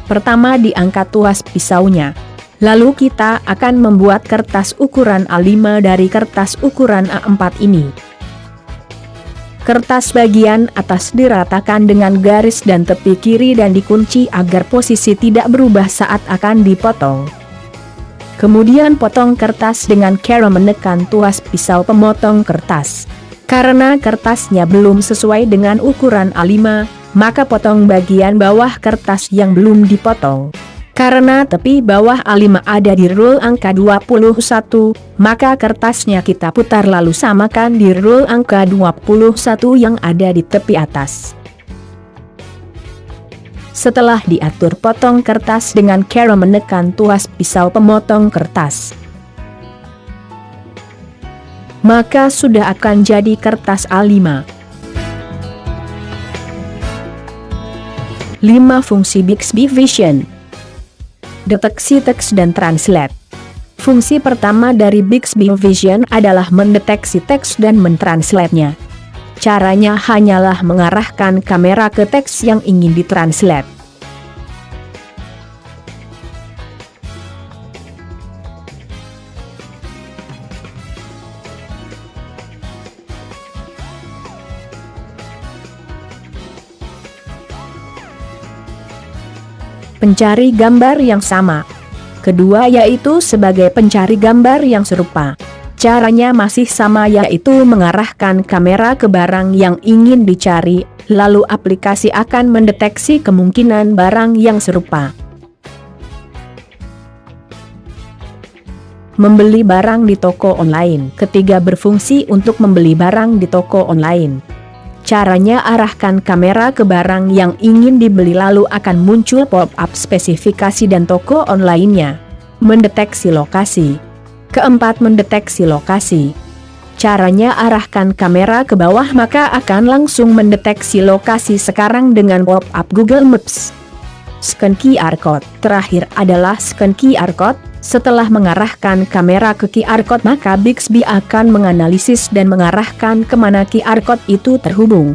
Pertama diangkat tuas pisaunya. Lalu kita akan membuat kertas ukuran A5 dari kertas ukuran A4 ini. Kertas bagian atas diratakan dengan garis dan tepi kiri dan dikunci agar posisi tidak berubah saat akan dipotong. Kemudian potong kertas dengan cara menekan tuas pisau pemotong kertas. Karena kertasnya belum sesuai dengan ukuran A5, maka potong bagian bawah kertas yang belum dipotong. Karena tepi bawah A5 ada di rule angka 21, maka kertasnya kita putar lalu samakan di rule angka 21 yang ada di tepi atas. Setelah diatur potong kertas dengan cara menekan tuas pisau pemotong kertas, maka sudah akan jadi kertas A5. 5 fungsi Bixby Vision. Deteksi teks dan translate. Fungsi pertama dari Bixby Vision adalah mendeteksi teks dan mentranslate-nya. Caranya hanyalah mengarahkan kamera ke teks yang ingin ditranslate. Pencari gambar yang sama. Kedua yaitu sebagai pencari gambar yang serupa. Caranya masih sama yaitu mengarahkan kamera ke barang yang ingin dicari, lalu aplikasi akan mendeteksi kemungkinan barang yang serupa. Membeli barang di toko online. Ketiga berfungsi untuk membeli barang di toko online. Caranya arahkan kamera ke barang yang ingin dibeli lalu akan muncul pop-up spesifikasi dan toko online-nya. Mendeteksi lokasi. Keempat mendeteksi lokasi. Caranya arahkan kamera ke bawah maka akan langsung mendeteksi lokasi sekarang dengan pop-up Google Maps. Scan QR Code. Terakhir adalah scan QR Code. Setelah mengarahkan kamera ke QR Code maka Bixby akan menganalisis dan mengarahkan kemana QR Code itu terhubung.